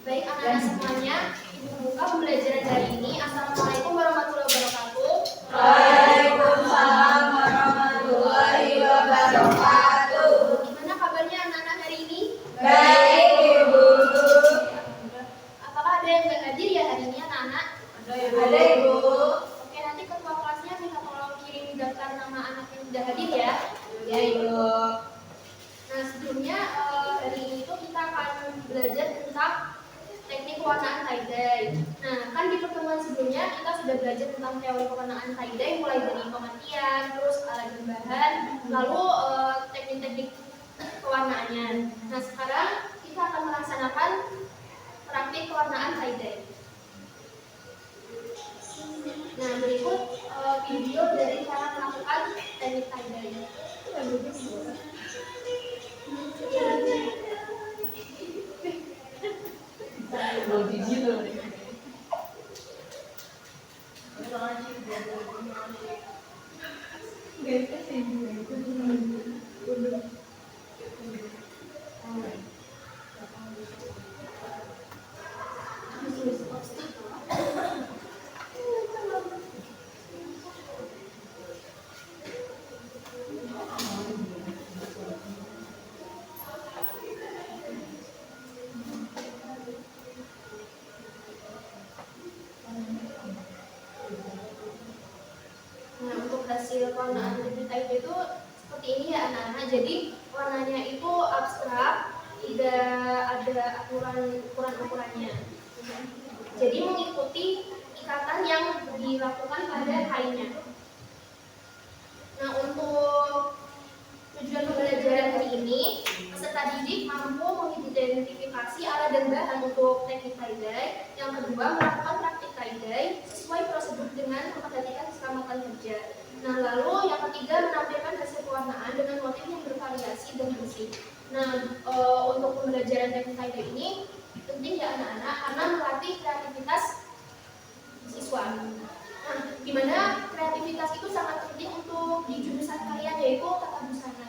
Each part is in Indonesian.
Baik anak-anak semuanya, Ibu buka pembelajaran hari ini. Assalamualaikum warahmatullahi wabarakatuh. Waalaikumsalam warahmatullahi wabarakatuh. Gimana kabarnya anak-anak hari ini? Baik, Ibu. Apakah ada yang nggak hadir ya hari ini anak-anak? Ada, Ibu. Oke, nanti ketua kelasnya minta tolong kirim daftar nama anak yang sudah hadir ya. Ya, Ibu. Nah, sebelumnya hari ini tuh kita akan belajar tentang teknik pewarnaan tie-dye. Nah, kan di pertemuan sebelumnya kita sudah belajar tentang teori pewarnaan tie-dye mulai dari pengertian, terus alat dan bahan, lalu teknik-teknik pewarnaannya. Nah, sekarang kita akan melaksanakan praktik pewarnaan tie-dye. Nah, berikut video dari cara melakukan teknik tie-dye. Nah, untuk hasil warnaan teknik tie-dye itu seperti ini ya anak-anak. Jadi warnanya itu abstrak, tidak ada ukurannya. Jadi mengikuti ikatan yang dilakukan pada kainnya. Nah, untuk tujuan pembelajaran hari ini, peserta didik mampu mengidentifikasi alat dan bahan untuk teknik tie-dye. Yang kedua, melakukan praktik tie-dye sesuai prosedur dengan memperhatikan keselamatan kerja. Nah, lalu yang ketiga, menampilkan hasil pewarnaan dengan motif yang bervariasi dan bersih. Nah, untuk pembelajaran teknik tie-dye ini penting ya anak-anak karena melatih kreativitas siswa. Nah, di mana kreativitas itu sangat penting untuk di jurusan kalian yaitu tata busana.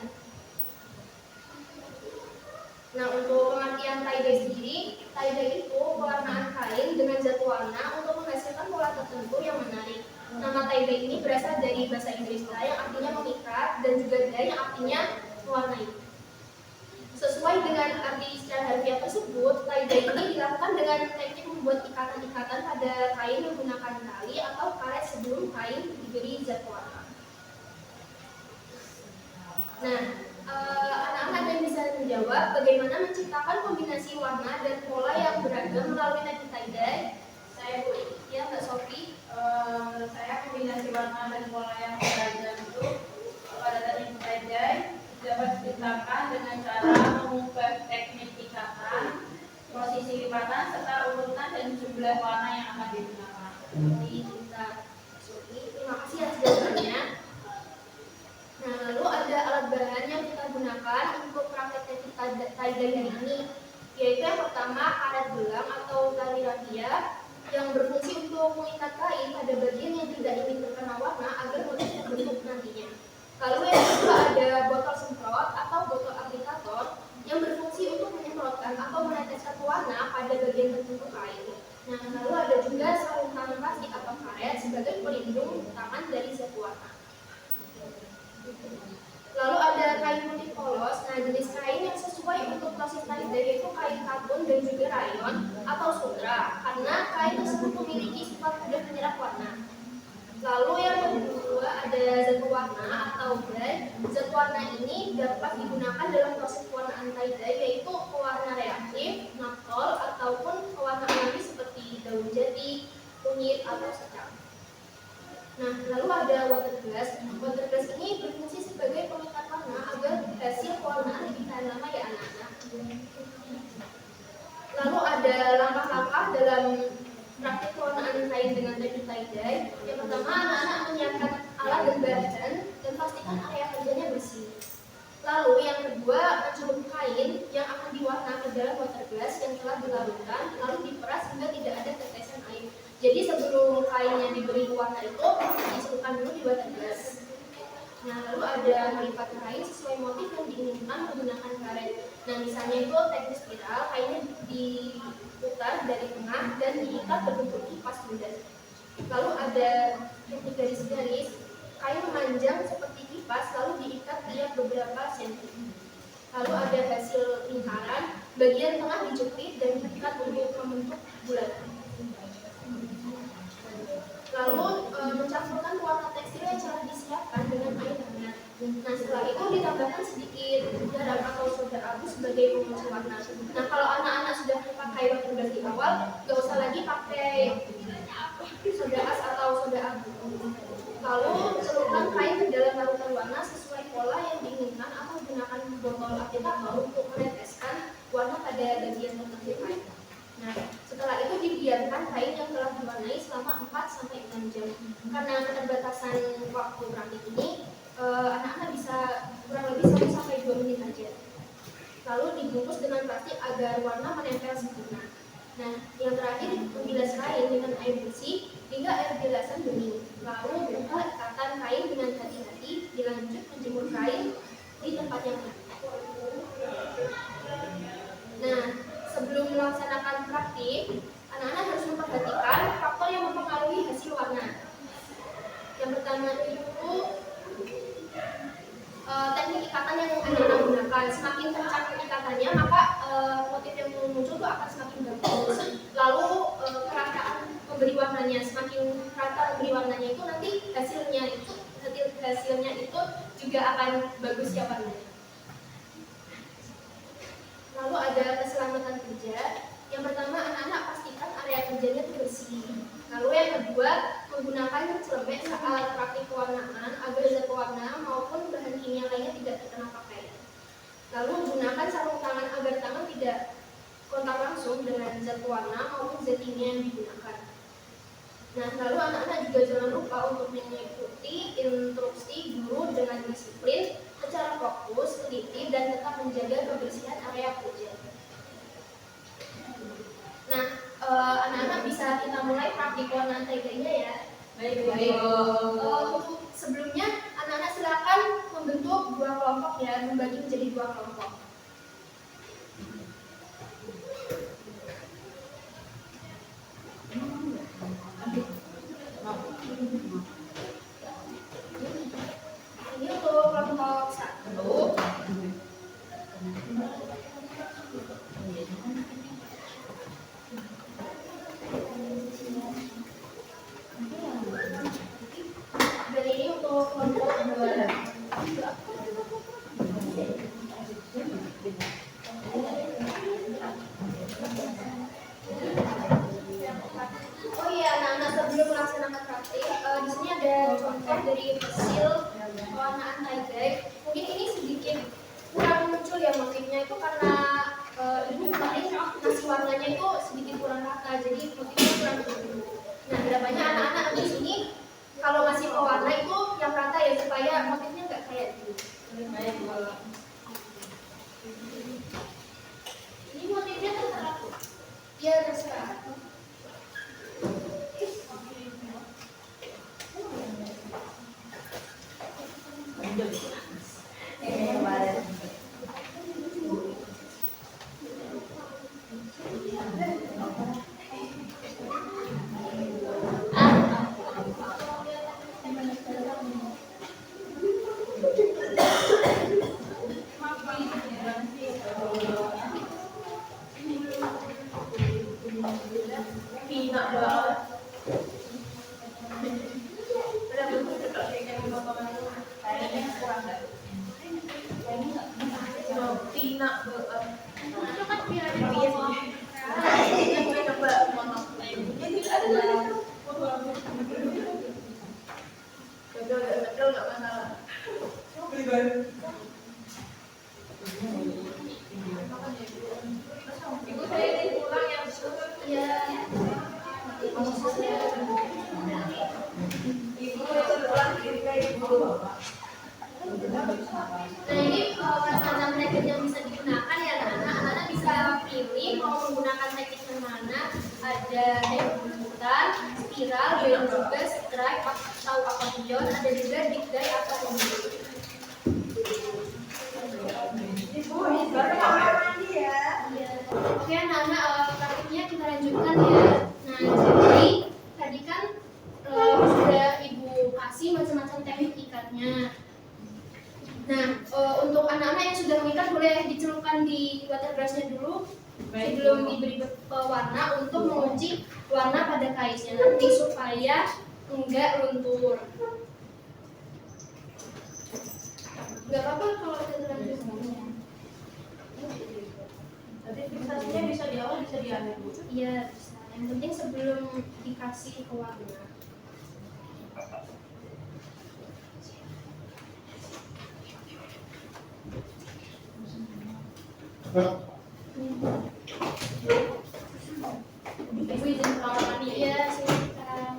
Nah, untuk pengertian tie-dye sendiri, tie-dye itu pewarnaan kain dengan zat warna untuk menghasilkan pola tertentu yang menarik. Nama tie-dye ini berasal dari bahasa Inggris tie yang artinya mengikat dan juga dye yang artinya mewarnai. Sesuai dengan arti secara harfiah tersebut, tie-dye ini dilakukan dengan teknik membuat ikatan-ikatan pada kain menggunakan tali atau karet sebelum kain diberi zat warna. Nah, anak-anak ada yang bisa menjawab bagaimana menciptakan kombinasi warna dan pola yang beragam melalui teknik tie-dye? Saya Bu, ya Mbak Sofi. Menurut saya kombinasi warna dan pola yang beragam itu pada teknik tie-dye dapat diciptakan dengan cara mengubah teknik ikatan, posisi lipatan, serta urutan dan jumlah warna yang akan digunakan. Jadi kita Sofi, terima kasih atas jawabannya. Nah, lalu ada alat bahan yang kita gunakan untuk praktek teknik tie-dye hari ini, yaitu yang pertama karet gelang atau tali rafia yang berfungsi untuk mengikat kain pada bagian yang tidak ingin terkena warna agar motif terbentuk nantinya. Lalu yang kedua ada botol semprot atau botol aplikator yang berfungsi untuk menyemprotkan atau meneteskan warna pada bagian tertentu kain. Nah, lalu ada juga sarung tangan plastik atau karet sebagai pelindung tangan dari zat warna. Lalu ada kain putih polos. Nah, jenis kain yang sesuai untuk proses tie-dye yaitu kain katun dan juga rayon atau sutra karena kain tersebut memiliki sifat mudah menyerap warna. Lalu yang kedua ada zat pewarna atau dye. Zat warna ini dapat digunakan dalam proses pewarnaan tie-dye yaitu pewarna reaktif, naftol ataupun pewarna alami seperti daun jati, kunyit atau secang. Nah, lalu ada water glass. Water glass ini berfungsi sebagai pengikat warna agar hasil pewarnaan lebih tahan lama ya anak-anak. Lalu ada langkah-langkah dalam praktik pewarnaan kain dengan teknik tie-dye. Yang pertama, anak-anak menyiapkan alat dan bahan dan pastikan area kerjanya bersih. Lalu yang kedua, mencelup kain yang akan diwarna ke dalam water glass yang telah dilarutkan, lalu diperas hingga tidak ada tetesan air. Jadi sebelum kainnya diberi warna itu dicelupkan dulu di water glass. Nah, lalu ada melipat kain sesuai motif yang diinginkan menggunakan karet. Nah, misalnya itu teknik spiral, kainnya diputar diikat berbentuk kipas juga. Lalu ada teknik garis-garis, kain memanjang seperti kipas lalu diikat tiap beberapa senti. Lalu ada hasil lingkaran, bagian tengah dijepit dan diikat untuk membentuk bulat. Lalu mencampurkan warna tekstil yang telah disiapkan dengan air hangat. Nah setelah itu ditambahkan sedikit garam atau soda abu sebagai pemenuh warna. Nah kalau anak-anak sudah pakai water gas di awal, nggak usah lagi pakai soda as atau soda abu. Lalu celupkan kain ke dalam larutan warna sesuai pola yang diinginkan atau gunakan botol aplikator untuk meneteskan warna pada bagian tertentu kain. Nah, setelah itu dibiarkan kain yang telah diwarnai selama 4-6 jam. Karena keterbatasan waktu praktik ini, anak-anak bisa kurang lebih 1-2 menit aja. Lalu dibungkus dengan plastik agar warna menempel sempurna. Nah, yang terakhir membilas kain dengan air bersih hingga air bilasan bening. Lalu buka ikatan kain dengan hati-hati, dilanjut menjemur kain di tempat yang tepat. Nah, sebelum melaksanakan praktik, anak-anak harus memperhatikan faktor yang mempengaruhi hasil warna. Yang pertama itu teknik ikatan yang anak-anak gunakan. Semakin kencang ikatannya, maka motif yang muncul itu akan semakin bagus. Lalu kerataan memberi warnanya, semakin rata memberi warnanya itu nanti hasilnya itu juga akan bagus ya warnanya. Lalu ada keselamatan kerja. Yang pertama, anak-anak pastikan area kerjanya itu bersih. Lalu yang kedua, menggunakan celemek saat praktik pewarnaan agar zat pewarna maupun bahan kimia lainnya tidak terkena pakaian. Lalu gunakan sarung tangan agar tangan tidak kontak langsung dengan zat pewarna maupun zat kimia yang digunakan. Nah, lalu anak-anak juga jangan lupa untuk mengikuti instruksi guru dengan disiplin, secara fokus, teliti, dan tetap menjaga kebersihan area kerja. Nah, anak-anak bisa kita mulai praktik warna teganya ya. Baik. Untuk sebelumnya, anak-anak silakan membentuk 2 kelompok ya, membagi menjadi 2 kelompok. Ini untuk kelompok 1. Dan ini untuk kelompok 2. Oh iya, anak-anak sebelum melaksanakan praktik, di sini ada contoh dari hasil pewarnaan tie-dye. Mungkin ini sedikit kurang muncul ya motifnya itu karena ibu kemarin ngasih warnanya itu sedikit kurang rata, jadi motifnya kurang terbentuk. Nah, harapannya anak-anak di sini kalau ngasih pewarna itu yang rata ya supaya motifnya nggak kayak gini. Baik. Ini motifnya terserah. Ya terserah. Pinak banget. Udah bentuk tetap kayak kayaknya kurang nggak? Pinak banget. Itu kan biar Ini gue coba potong. Jadi ada betul nggak masalah. Beli baru. Ibu saya ini pulang yang ya. ibu itu pulang kiri kayak ibu. Nah ini macam-macam teknik yang bisa digunakan ya anak-anak bisa pilih mau menggunakan teknik yang mana. Ada buntutan, spiral, dan juga stripe atau accordion, ada juga dig dye atau pembunuh. Ibu ini baru mau mandi ya. Oke anak-anak, praktiknya kita lanjutkan ya. Nah pewarna untuk menguji warna pada kaisnya nanti supaya enggak luntur. Enggak apa-apa kalau kita lanjut. Jadi fiksasinya bisa di awal bisa di akhir Bu. Iya bisa. Yang penting sebelum dikasih pewarna. Ibu izin kamar mandi ya. Iya silakan.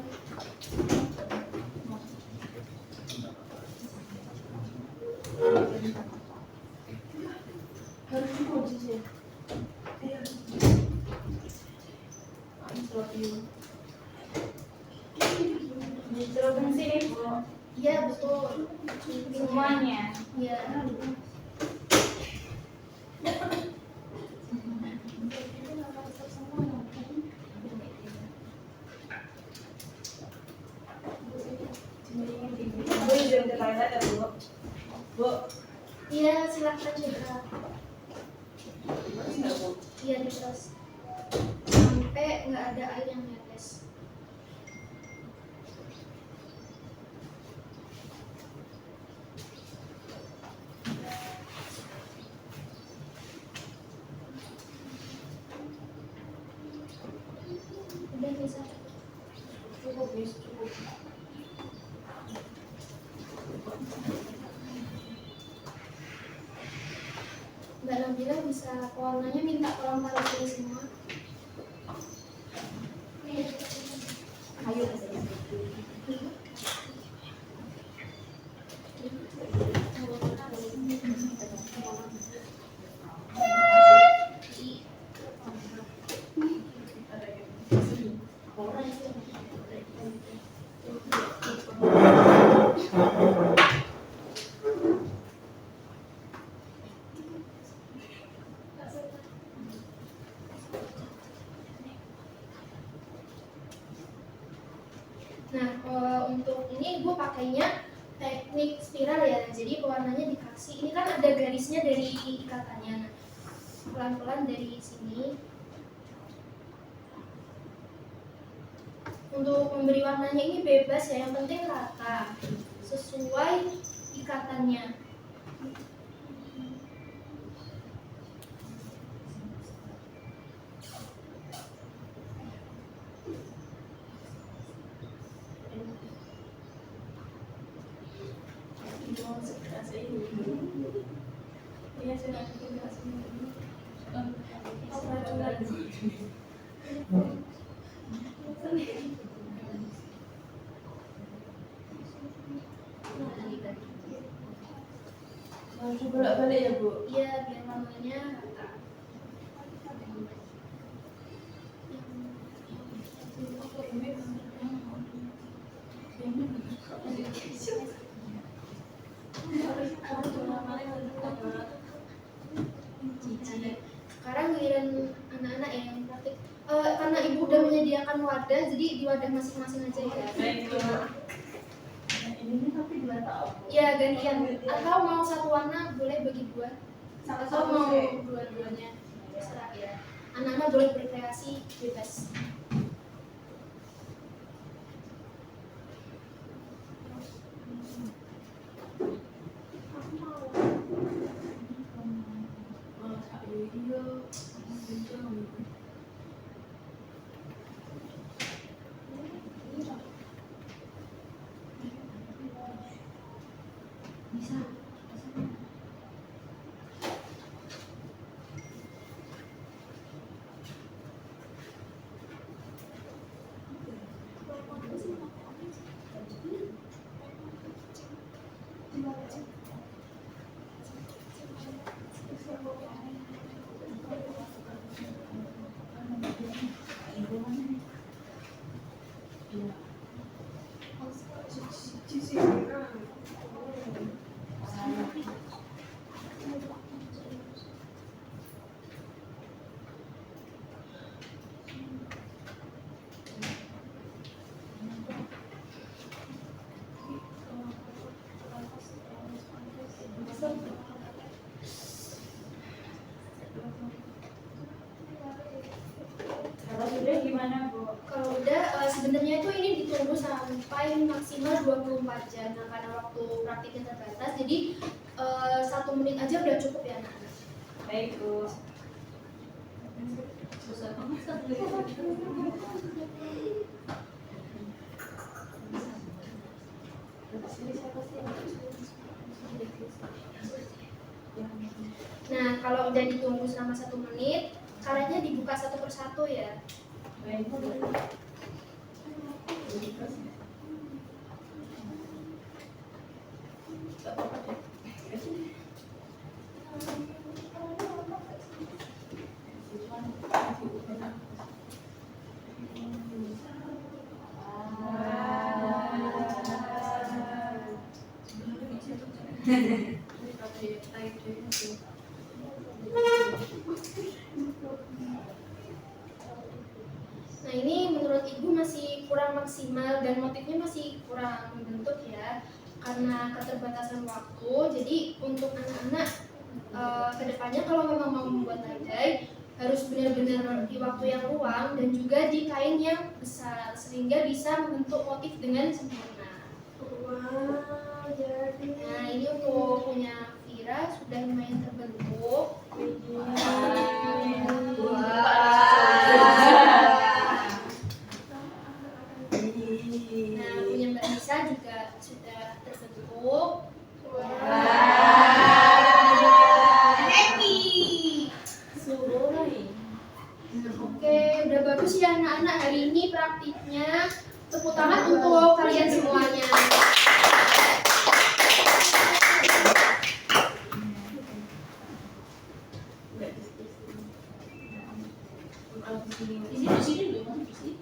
Harus dikunci sih. Iya. Dicelupin sini Bu. Iya betul. Semuanya. Iya. Bu izin ke toilet ya Bu. Bu. Iya silakan juga. Enggak Bu. Iya terus sampai nggak ada air yang netes. Udah bisa. Cukup bis, cukup. Mbak Nabila bisa warnanya minta tolong taruh sini semua. Ayo. Nah, untuk ini gue pakainya teknik spiral ya. Jadi pewarnanya dikasih. Ini kan ada garisnya dari ikatannya. Nah, pelan-pelan dari sini. Untuk memberi warnanya ini bebas ya. Yang penting rata sesuai ikatannya. Iya, saya harus bolak-balik ya Bu. Iya, biar warnanya rata. Sekarang giliran anak-anak ya yang praktik. Karena ibu udah menyediakan wadah, jadi di wadah masing-masing aja ya. Baik Bu. Ini tapi 2 tahun. Ya gantian. Atau mau satu warna boleh bagi dua. Atau mau dua-duanya. Terserah ya. Anak-anak boleh berkreasi bebas. Bisa. udah gimana Bu? Kalau udah sebenarnya itu ini ditunggu sampai maksimal 24 jam. Nah, karena waktu praktiknya terbatas, jadi 1 menit aja udah cukup ya anak-anak. Baik Bu. Nah, kalau udah ditunggu selama 1 menit, karetnya dibuka satu persatu ya. Baik Bu. Nah, ini menurut Ibu masih kurang maksimal dan motifnya masih kurang membentuk ya, karena keterbatasan waktu. Jadi untuk anak-anak kedepannya kalau memang mau membuat tie-dye harus benar-benar di waktu yang luang dan juga di kain yang besar sehingga bisa membentuk motif dengan sempurna. Wow, jadi Nah, ini untuk punya Vira sudah lumayan terbentuk. Nah, punya Mbak Nisa juga sudah terbentuk. Oke, udah bagus ya anak-anak, hari ini praktiknya. Tepuk tangan untuk kalian semuanya. Di sini dulu sih.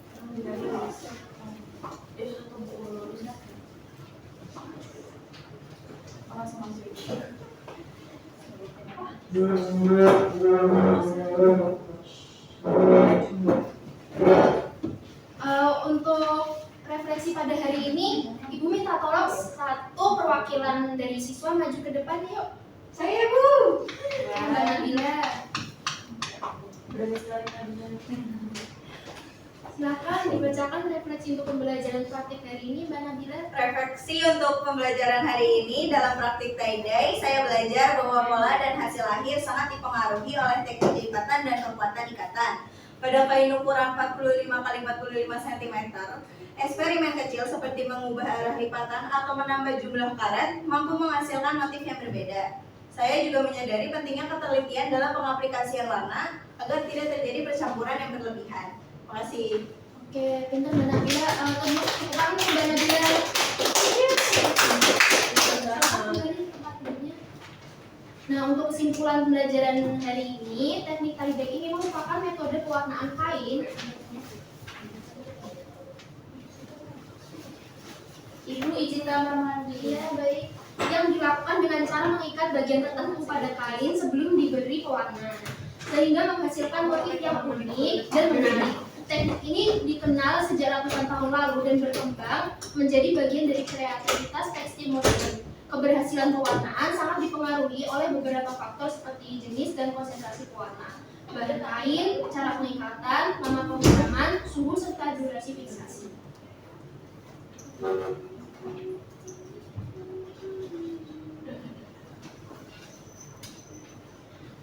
Untuk refleksi pada hari ini, Ibu minta tolong satu perwakilan dari siswa maju ke depan yuk. saya Bu. Mbak Nabila, silakan dibacakan refleksi untuk pembelajaran praktik hari ini, Mbak Nabila. Refleksi untuk pembelajaran hari ini dalam praktik tie-dye, saya belajar bahwa pola dan hasil akhir sangat dipengaruhi oleh teknik lipatan dan kekuatan ikatan. Pada kain ukuran 45 x 45 cm, eksperimen kecil seperti mengubah arah lipatan atau menambah jumlah karet mampu menghasilkan motif yang berbeda. Saya juga menyadari pentingnya ketelitian dalam pengaplikasian warna agar tidak terjadi percampuran yang berlebihan. Terima kasih. Oke, pintar Mbak Nabila. Tepuk tangan untuk Mbak Nabila. Nah, untuk kesimpulan pembelajaran hari ini, teknik tie-dye ini merupakan metode pewarnaan kain. Ibu izin kamar mandi. Ya, baik. Yang dilakukan dengan cara mengikat bagian tertentu pada kain sebelum diberi pewarna, sehingga menghasilkan motif yang unik dan menarik. Teknik ini dikenal sejak ratusan tahun lalu dan berkembang menjadi bagian dari kreativitas tekstil modern. Keberhasilan pewarnaan sangat dipengaruhi oleh beberapa faktor seperti jenis dan konsentrasi pewarna, bahan kain, cara pengikatan, lama pemrograman, suhu serta durasi fiksasi.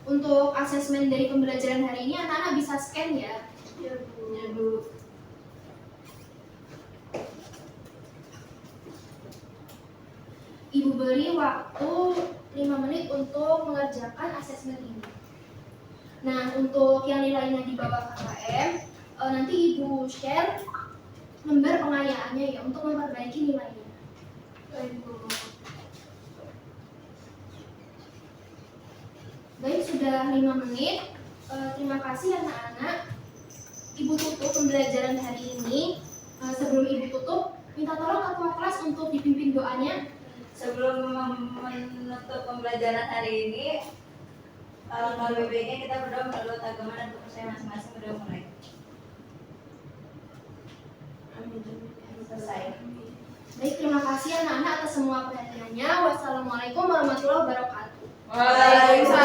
Untuk asesmen dari pembelajaran hari ini, anak-anak bisa scan ya. Ya Bu. Ya Bu. Ibu beri waktu 5 menit untuk mengerjakan asesmen ini. Nah, untuk yang nilainya di bawah KKM, nanti Ibu share lembar pengayaannya ya untuk memperbaiki nilainya. Baik Bu. Baik, sudah 5 menit. Terima kasih anak-anak. Ibu tutup pembelajaran hari ini. Sebelum Ibu tutup, minta tolong ketua kelas untuk dipimpin doanya. Sebelum menutup pembelajaran hari ini, alangkah lebih baiknya kita berdoa menurut agama dan kepercayaan masing-masing. Berdoa mulai. Selesai. Baik, terima kasih anak-anak atas semua perhatiannya. Wassalamualaikum warahmatullahi wabarakatuh. Waalaikumsalam.